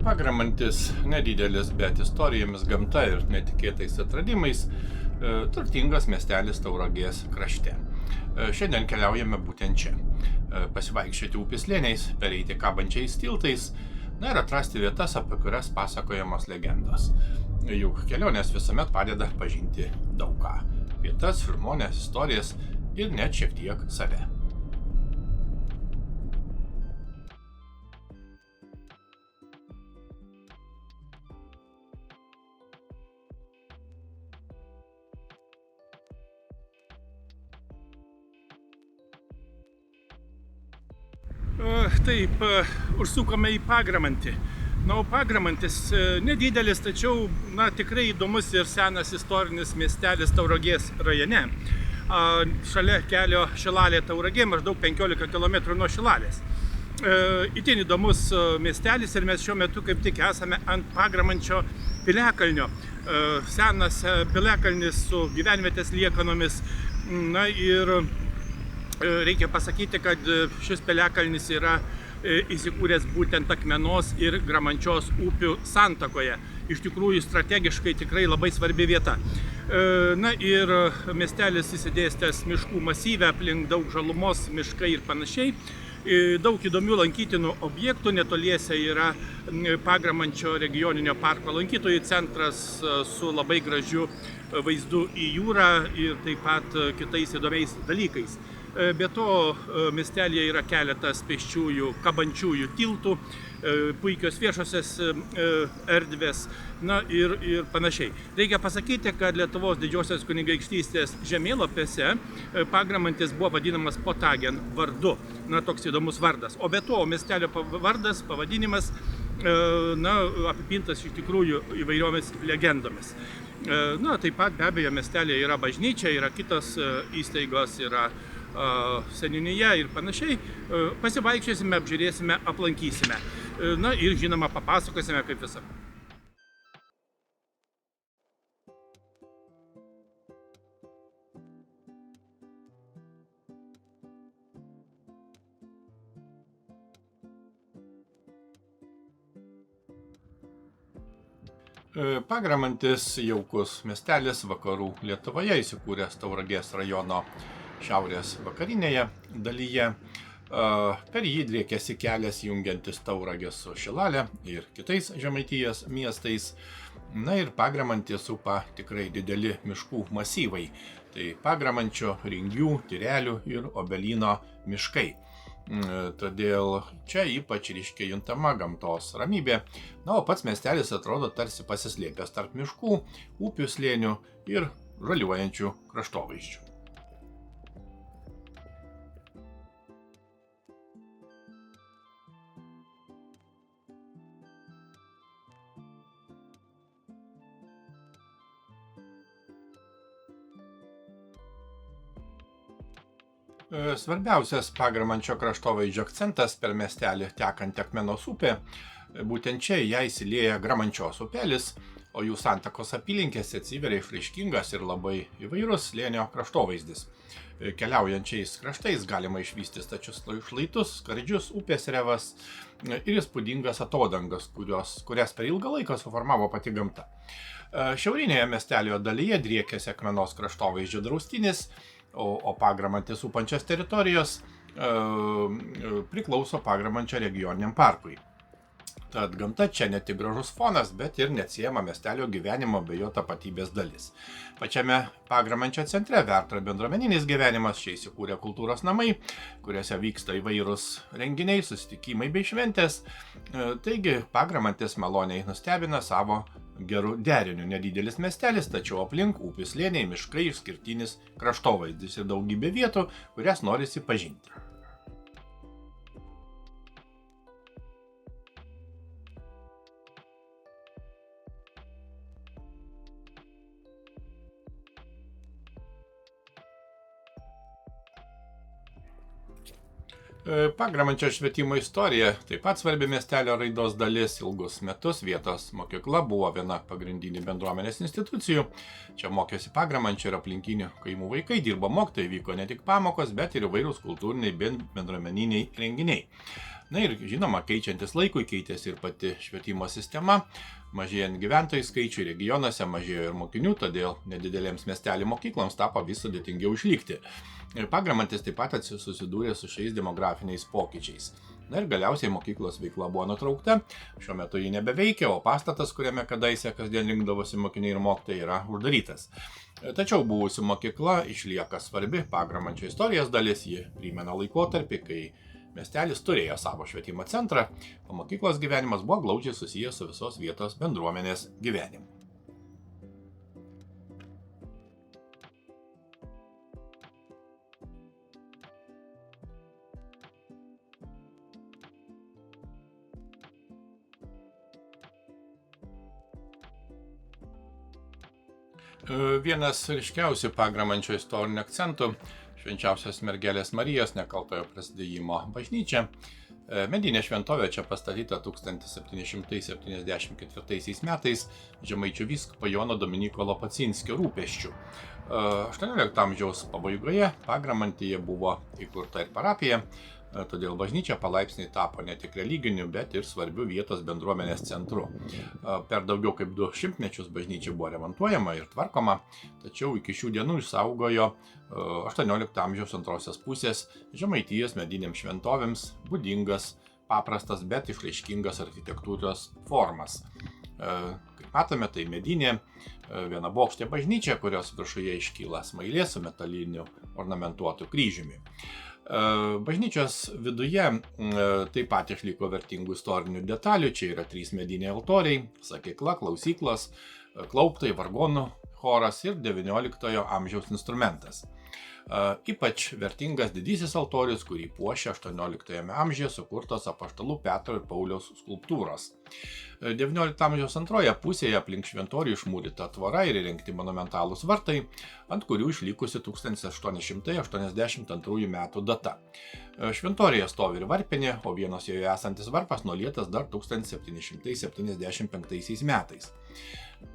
Pagramantis nedidelis, bet istorijomis, gamta ir netikėtais atradimais, turtingas miestelis Tauragės krašte. Šiandien keliaujame būtent čia. Pasivaikščioti upės slėniais, pereiti kabančiais tiltais, ir atrasti vietas, apie kurias pasakojamos legendos. Juk kelionės visuomet padeda pažinti daug ką. Vietas, žmones, istorijas ir net šiek tiek save. Taip, užsukome į Pagramantį. O Pagramantis nedidelis, tačiau tikrai įdomus ir senas istorinis miestelis Tauragės rajone. Šalia kelio Šilalė Tauragė, maždaug 15 km nuo Šilalės. Itin įdomus miestelis ir mes šiuo metu kaip tik esame ant Pagramančio piliakalnio. Senas piliakalnis su gyvenvietės liekanomis. Ir reikia pasakyti, kad šis piliakalnis yra įsikūręs būtent Akmenos ir Gramančios upių santakoje. Iš tikrųjų strategiškai tikrai labai svarbi vieta. Ir miestelis įsidėstęs miškų masyve, aplink daug žalumos, miškai ir panašiai. Daug įdomių lankytinų objektų, netoliese yra Pagramančio regioninio parko lankytojų centras su labai gražiu vaizdu į jūrą ir taip pat kitais įdomiais dalykais. Be to, miestelėje yra keletas pėsčiųjų, kabančiųjų tiltų, puikios viešosios erdvės, ir panašiai. Reikia pasakyti, kad Lietuvos didžiosios kunigaikštystės žemėlapiuose Pagramantis buvo vadinamas Potagen vardu. Toks įdomus vardas. O be to, miestelio vardas, pavadinimas, apipintas iš tikrųjų įvairiomis legendomis. Taip pat be abejo miestelėje yra bažnyčia, yra kitos įstaigos, yra seniūnija ir panašiai. Pasivaikščiosime, apžiūrėsime, aplankysime. Ir žinoma papasakosime kaip visą. Pagramantis jaukus miestelis vakarų Lietuvoje, įsikūręs Tauragės rajono šiaurės vakarinėje dalyje. Per jį driekiasi kelias jungiantis Tauragę su Šilalė ir kitais Žemaitijos miestais. Ir Pagramantis supa tikrai dideli miškų masyvai. Tai Pagramančio, Ringių, Tyrelių ir Obelyno miškai. Todėl čia ypač ryškiai juntama gamtos ramybė. O pats miestelis atrodo tarsi pasislėpęs tarp miškų, upių slėnių ir žaliuojančių kraštovaizdžių. Svarbiausias Pagramančio kraštovaizdžio akcentas per miestelį tekanti Akmenos upė. Būtent čia ją įsilieja Gramančios upelis, o jų santakos apylinkėse atsiveria išraiškingas ir labai įvairus slėnio kraštovaizdis. Keliaujančiais kraštais galima išvysti stačius šlaitus, skardžius upės revas ir įspūdingas atodangas, kurias per ilgą laiką suformavo pati gamta. Šiaurinėje miestelio dalyje driekiasi Akmenos kraštovaizdžio draustinis, o Pagramantis supančios teritorijos priklauso Pagramančio regioniniam parkui. Tad gamta čia ne tik gražus fonas, bet ir neatsiejama miestelio gyvenimo bei jo tapatybės dalis. Pačiame Pagramančio centre verda bendruomeninis gyvenimas, čia įsikūrė kultūros namai, kuriuose vyksta įvairūs renginiai, susitikimai bei šventės. Taigi Pagramantis maloniai nustebina savo gerų derinių. Nedidelis miestelis, tačiau aplink upių slėniai, miškai, išskirtinis kraštovaizdis ir daugybė vietų, kurias norisi pažinti. Pagramančio švietimo istorija taip pat svarbi miestelio raidos dalis. Ilgus metus vietos mokykla buvo viena pagrindinių bendruomenės institucijų. Čia mokėsi Pagramančio ir aplinkinių kaimų vaikai, dirbo mokytojai, vyko ne tik pamokos, bet ir įvairūs kultūriniai bei bendruomeniniai renginiai. Na ir žinoma, keičiantis laikui keitėsi ir pati švietimo sistema, mažėjant gyventojų skaičiui regionuose mažėjo ir mokinių, todėl nedidelėms miestelio mokykloms tapo vis sudėtingiau išlikti. Ir Pagramantis taip pat susidūrė su šiais demografiniais pokyčiais. Na ir galiausiai mokyklos veikla buvo nutraukta, šiuo metu ji nebeveikia, o pastatas, kuriame kadaise kasdien rinkdavosi mokiniai ir mokytojai, yra uždarytas. Tačiau buvusi mokykla išlieka svarbi Pagramančio istorijos dalis, ji primena laikotarpį, kai miestelis turėjo savo švietimo centrą, o mokyklos gyvenimas buvo glaudžiai susijęs su visos vietos bendruomenės gyvenimu. Vienas ryškiausių Pagramančio istorinių akcentų - Švenčiausios mergelės Marijos nekaltojo prasidėjimo bažnyčia. Medinė šventovė čia pastatyta 1774 metais žemaičių vyskupo Jono Dominyko Lopacinskio rūpesčiu. 18 amžiaus pabaigoje Pagramantyje buvo įkurta ir parapija, todėl bažnyčia palaipsniui tapo ne tik religiniu, bet ir svarbiu vietos bendruomenės centru. Per daugiau kaip 2 šimtmečius bažnyčia buvo remontuojama ir tvarkoma, tačiau iki šių dienų išsaugojo 18 amžiaus antrosios pusės Žemaitijos medinėms šventovėms būdingas, paprastas, bet išraiškingas architektūros formas. Kaip matome, tai medinė vienabokštė bažnyčia, kurios viršuje iškyla smailė su metaliniu ornamentuotu kryžiumi. Bažnyčios viduje taip pat išliko vertingų istorinių detalių. Čia yra 3 mediniai altoriai, sakykla, klausyklos, klauptai, vargonų choras ir XIX amžiaus instrumentas. Ypač vertingas didysis altorius, kurį puošia 18 amžiuje sukurtos apaštalų Petro ir Pauliaus skulptūros. XIX amžiaus antroje pusėje aplink šventorių išmūryta tvora ir įrengti monumentalūs vartai, ant kurių išlikusi 1882 metų data. Šventoriuje stovi ir varpinė, o vienas joje esantis varpas nulietas dar 1775 metais.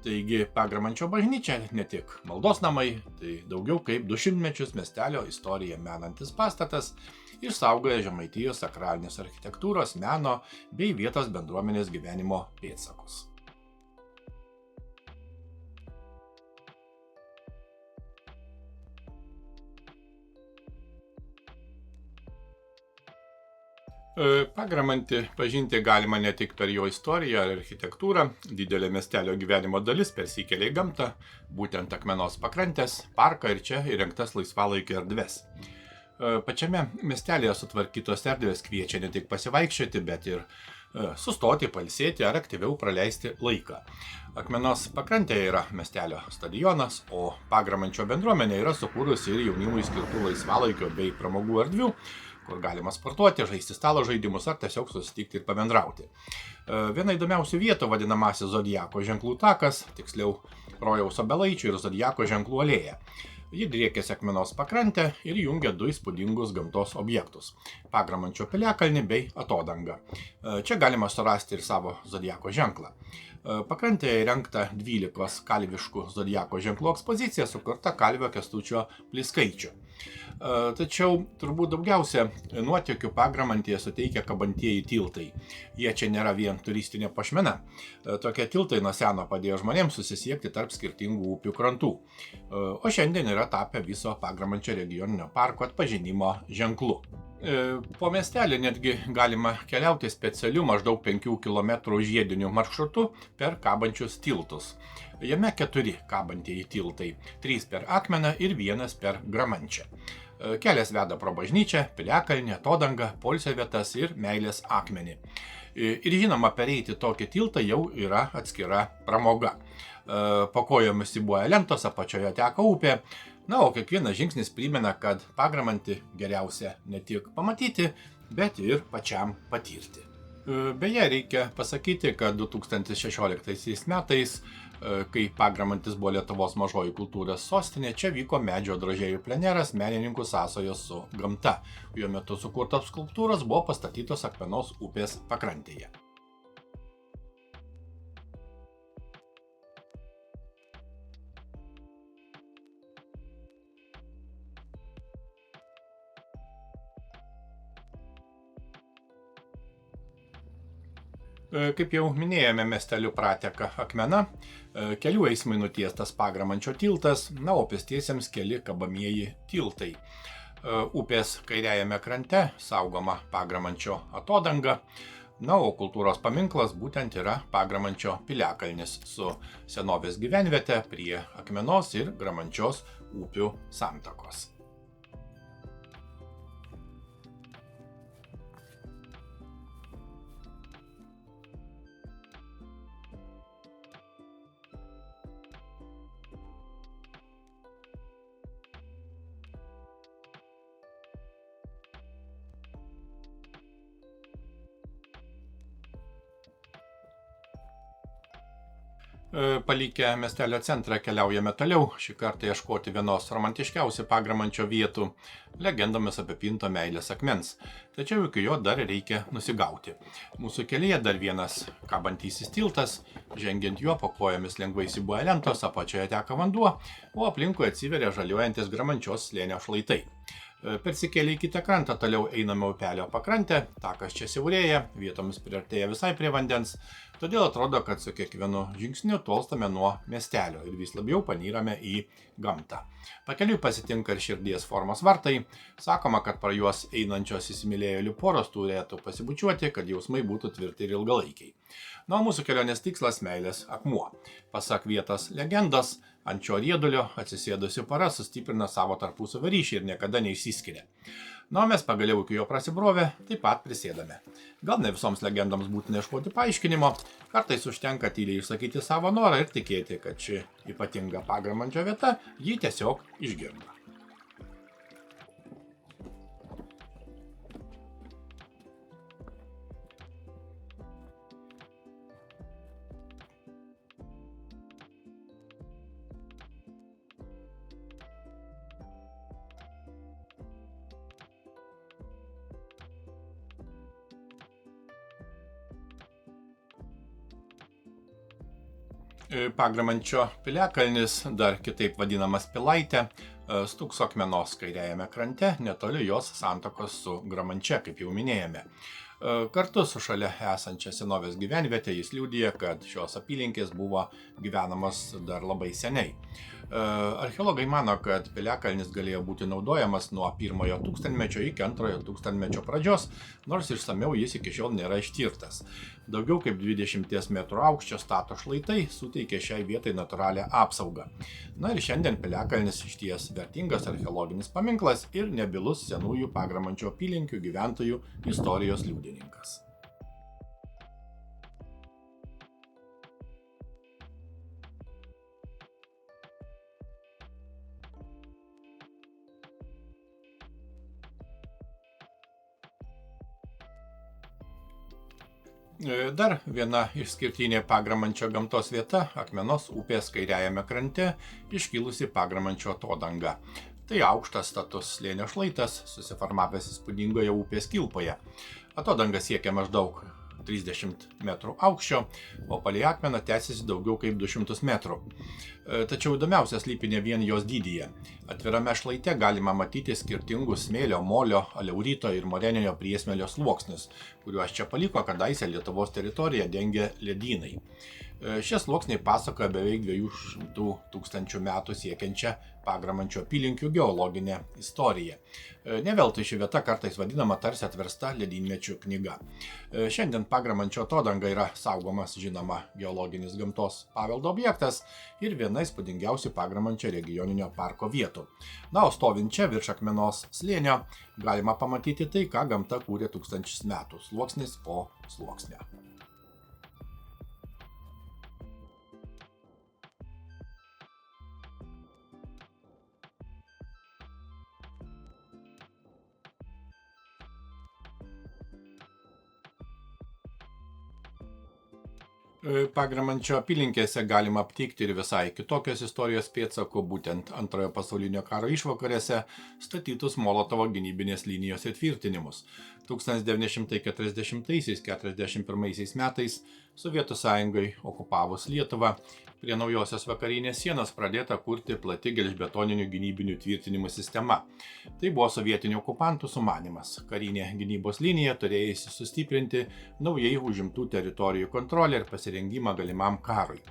Taigi Pagramančio bažnyčia ne tik maldos namai, tai daugiau kaip 2 šimtmečius miestelio istoriją menantis pastatas, išsaugoja Žemaitijos sakralinės architektūros, meno bei vietos bendruomenės gyvenimo pėdsakus. Pagramantį pažinti galima ne tik per jo istoriją ar architektūrą, didelė miestelio gyvenimo dalis persikelia į gamtą, būtent akmenos pakrantės, parką ir čia įrengtas laisvalaikio erdves. Pačiame miestelėje sutvarkytos erdvės kviečia ne tik pasivaikščioti, bet ir sustoti, pailsėti ar aktyviau praleisti laiką. Akmenos pakrantėje yra miestelio stadionas, o Pagramančio bendruomenė yra sukūrusi ir jaunimui skirtų laisvalaikio bei pramogų erdvių, kur galima sportuoti, žaisti stalo žaidimus ar tiesiog susitikti ir pabendrauti. Viena įdomiausių vietų vadinamasis Zodiako ženklų takas, tiksliau Rojaus obelaičių ir Zodiako ženklų alėja. Ji driekiasi akmenos pakrantę ir jungia 2 įspūdingus gamtos objektus - Pagramančio piliakalnį bei atodangą. Čia galima surasti ir savo Zodiako ženklą. Pakrantėje įrengta 12 kalviškų Zodiako ženklų ekspozicija, sukurta kalvio Kęstučio Pliskaičio. Tačiau turbūt daugiausia nuotykių Pagramantyje suteikia kabantieji tiltai. Jie čia nėra vien turistinė puošmena. Tokie tiltai nuo seno padėjo žmonėms susisiekti tarp skirtingų upių krantų, o šiandien yra tapę viso Pagramančio regioninio parko atpažinimo ženklu. Po miestelį netgi galima keliauti specialiu maždaug 5 km žiediniu maršrutu per kabančius tiltus. Jame 4 kabantieji tiltai, 3 per Akmeną ir 1 per Gramančią. Kelias veda pro bažnyčią, piliakalnį, atodangą, poilsio vietas ir meilės akmenį. Ir žinoma, pereiti tokį tiltą jau yra atskira pramoga. Po kojomis įbuoja lentos, apačioje teka upė. Na, o kiekvienas žingsnis primena, kad Pagramantį geriausia ne tik pamatyti, bet ir pačiam patirti. Beje, reikia pasakyti, kad 2016 metais, kai Pagramantis buvo Lietuvos mažoji kultūros sostinė, čia vyko medžio drožėjų pleneras menininkų sąsajos su gamta. Jo metu sukurtos skulptūros buvo pastatytos Akmenos upės pakrantėje. Kaip jau minėjome, miesteliu prateka Akmena, kelių eismui nutiestas Pagramančio tiltas, na, o pėstiesiems keli kabamieji tiltai. Upės kairiajame krante saugoma Pagramančio atodanga, na, o kultūros paminklas būtent yra Pagramančio piliakalnis su senovės gyvenviete prie Akmenos ir Gramančios upių santakos. Palikę miestelio centrą keliaujame toliau, šį kartą ieškoti vienos romantiškiausių Pagramančio vietų, legendomis apipinto meilės akmens. Tačiau iki jo dar reikia nusigauti. Mūsų kelyje dar vienas kabantysis tiltas, žengiant juo po kojomis lengvai siūbuoja lentos, apačioje teka vanduo, o aplinkui atsiveria žaliuojantis Gramančios slėnio šlaitai. Persikėlę į kitą krantą, toliau einame upelio pakrantę, takas čia siaurėja, vietomis priartėja visai prie vandens, todėl atrodo, kad su kiekvienu žingsniu tolstame nuo miestelio ir vis labiau panyrame į gamtą. Pakeliui pasitinka ir širdies formos vartai, sakoma, kad pro juos einančios įsimylėjėlių poros turėtų pasibučiuoti, kad jausmai būtų tvirti ir ilgalaikiai. Na, mūsų kelionės tikslas - meilės akmuo. Pasak vietos legendos, ant šio riedulio atsisėdusi pora sustiprina savo tarpusavio ryšį ir niekada neišsiskiria. Na, mes pagaliau iki jo prasibrovę, taip pat prisėdame. Gal ne visoms legendoms būtina ieškoti paaiškinimo, kartais užtenka tyliai išsakyti savo norą ir tikėti, kad ši ypatinga Pagramančio vieta jį tiesiog išgirdo. Pagramančio piliakalnis, dar kitaip vadinamas Pilaitė, stūkso Akmenos kairiajame krante, netoli jos santakos su Gramančia, kaip jau minėjome. Kartu su šalia esančia senovės gyvenvietė jis liudija, kad šios apylinkės buvo gyvenamos dar labai seniai. Archeologai mano, kad piliakalnis galėjo būti naudojamas nuo 1-ojo tūkstantmečio iki 2-ojo tūkstantmečio pradžios, nors išsamiau jis iki šiol nėra ištirtas. Daugiau kaip 20 metrų aukščio stato šlaitai suteikė šiai vietai natūralią apsaugą. Na ir šiandien piliakalnis išties vertingas archeologinis paminklas ir nebylus senųjų Pagramančio apylinkių gyventojų istorijos liudininkas. Dar viena išskirtinė Pagramančio gamtos vieta - Akmenos upės kairiajame krante iškilusi Pagramančio atodanga. Tai aukštas status slėnio šlaitas, susiformavęs įspūdingoje upės kilpoje. Atodanga siekia maždaug 30 metrų aukščio, o palei akmeną tęsiasi daugiau kaip 200 metrų. Tačiau įdomiausia slypi ne vien jos dydyje. Atvirame šlaite galima matyti skirtingus smėlio, molio, aleurito ir moreninio priesmėlio sluoksnius, kuriuos čia paliko kadaise Lietuvos teritoriją dengę ledynai. Šie sluoksniai pasakoja beveik 200 tūkstančių metų siekiančią Pagramančio apylinkių geologinę istoriją. Ne veltui ši vieta kartais vadinama tarsi atversta ledynmečių knyga. Šiandien Pagramančio atodanga yra saugomas, žinoma, geologinis gamtos paveldo objektas ir viena įspūdingiausių Pagramančio regioninio parko vietų. Na, o stovint čia virš Akmenos slėnio galima pamatyti tai, ką gamta kūrė tūkstančius metų, sluoksnis po sluoksnio. Pagramančio apylinkėse galima aptikti ir visai kitokios istorijos pėdsakų, būtent Antrojo pasaulinio karo išvakarėse statytus Molotovo gynybinės linijos įtvirtinimus. 1940–1941 metais Sovietų Sąjungai okupavus Lietuvą Prie naujosios vakarinės sienos pradėta kurti plati gelžbetoninių gynybinių tvirtinimų sistema. Tai buvo sovietinių okupantų sumanymas. Karinė gynybos linija turėjusi sustiprinti naujai užimtų teritorijų kontrolę ir pasirengimą galimam karui.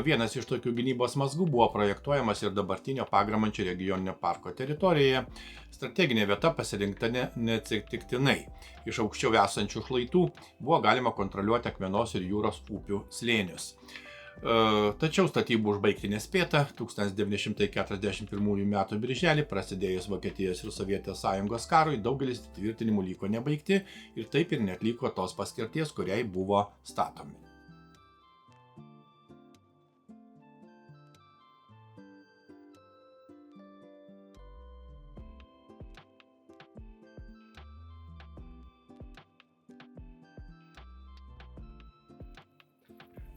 Vienas iš tokių gynybos mazgų buvo projektuojamas ir dabartinio Pagramančio regioninio parko teritorijoje. Strateginė vieta pasirinkta neatsitiktinai. Iš aukščiau esančių šlaitų buvo galima kontroliuoti Akmenos ir Jūros upių slėnius. Tačiau statybų užbaigti nespėta. 1941 m. birželį prasidėjus Vokietijos ir Sovietų Sąjungos karui daugelis tvirtinimų liko nebaigti ir taip ir neatliko tos paskirties, kuriai buvo statomi.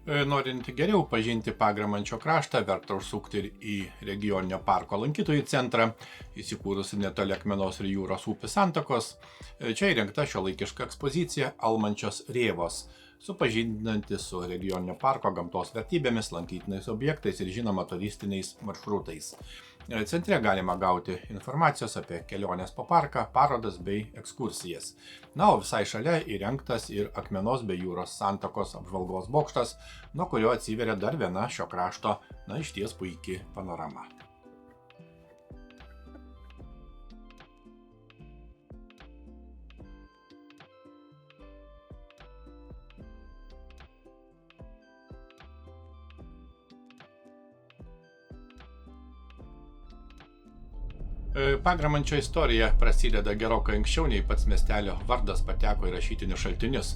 Norint geriau pažinti Pagramančio kraštą, verta užsukti ir į regioninio parko lankytojų centrą, įsikūrusi netoli Akmenos ir Jūros upių santakos. Čia įrengta šiuolaikiška ekspozicija Almančios rėvos, supažindinanti su regioninio parko gamtos vertybėmis, lankytinais objektais ir žinoma turistiniais maršrutais. Centre galima gauti informacijos apie keliones po parką, parodas bei ekskursijas. O visai šalia įrengtas ir Akmenos bei Jūros santakos apžvalgos bokštas, nuo kurio atsiveria dar viena šio krašto, išties puiki panorama. Pagramančio istorija prasideda gerokai anksčiau, nei pats miestelio vardas pateko į rašytinius šaltinius.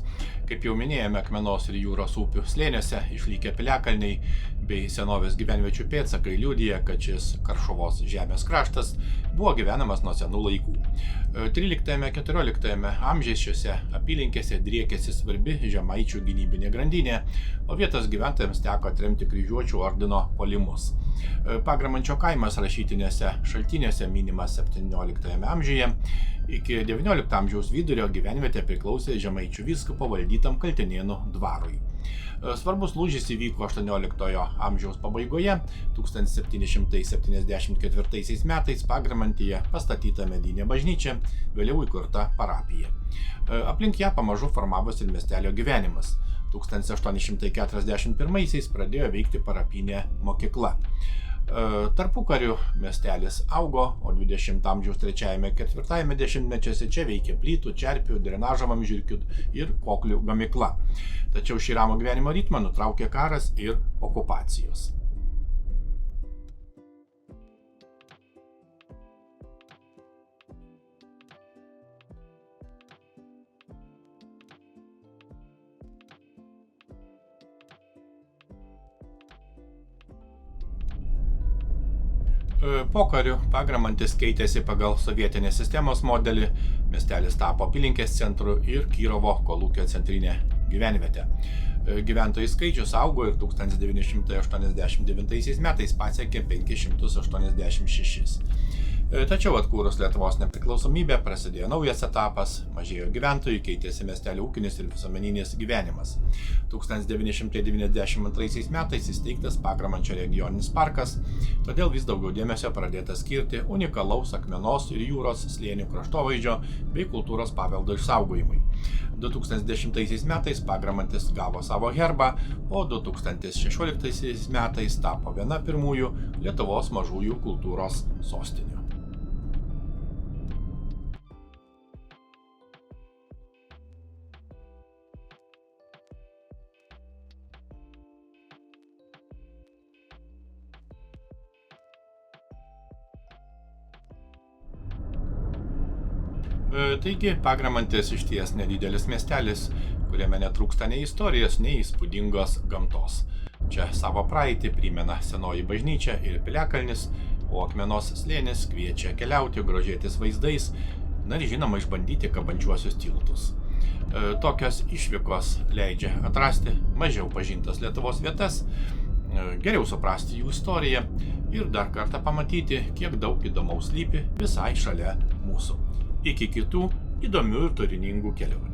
Kaip jau minėjome, Akmenos ir Jūros upių slėniuose išlikę piliakalniai bei senovės gyvenviečių pėdsakai liudija, kad šis Karšuvos žemės kraštas buvo gyvenamas nuo senų laikų. 13–14 amžiais šiuose apylinkėse driekėsi svarbi žemaičių gynybinė grandinė, o vietos gyventojams teko atremti kryžiuočių ordino puolimus. Pagramančio kaimas rašytiniuose šaltiniuose minimas 17 amžiuje. Iki 19 amžiaus vidurio gyvenvietė priklausė žemaičių vyskupo valdytam Kaltinėnų dvarui. Svarbus lūžis įvyko 18 amžiaus pabaigoje. 1774 metais Pagramantyje pastatyta medinė bažnyčia, vėliau įkurta parapija. Aplink ją pamažu formavosi ir miestelio gyvenimas. 1841 pradėjo veikti parapinė mokykla. Tarpukariu miestelis augo, o 20 amžiaus 3–4 dešimtmečiuose čia veikė plytų, čerpių, drenažo vamzdžių ir koklių gamykla. Tačiau šį ramų gyvenimo ritmą nutraukė karas ir okupacijos. Pokariu Pagramantis keitėsi pagal sovietinės sistemos modelį, miestelis tapo apylinkės centru ir Kirovo kolūkio centrinė gyvenvietė. Gyventojų skaičius augo ir 1989 metais pasiekė 586. Tačiau atkūrus Lietuvos nepriklausomybę prasidėjo naujas etapas, mažėjo gyventojų, keitėsi miestelio ūkinis ir visuomeninis gyvenimas. 1992 metais įsteigtas Pagramančio regioninis parkas, todėl vis daugiau dėmesio pradėta skirti unikalaus Akmenos ir Jūros slėnių kraštovaizdžio bei kultūros paveldo išsaugojimui. 2010 metais Pagramantis gavo savo herbą, o 2016 metais tapo viena pirmųjų Lietuvos mažųjų kultūros sostinių. Taigi, Pagramantis išties nedidelis miestelis, kuriame netrūksta nei istorijos, nei įspūdingos gamtos. Čia savo praeitį primena senoji bažnyčia ir piliakalnis, o Akmenos slėnis kviečia keliauti, grožėtis vaizdais, ir žinoma išbandyti kabančiuosius tiltus. Tokios išvykos leidžia atrasti mažiau pažintas Lietuvos vietas, geriau suprasti jų istoriją ir dar kartą pamatyti, kiek daug įdomaus slypi visai šalia mūsų. Iki kitų įdomių ir turiningų kelionių.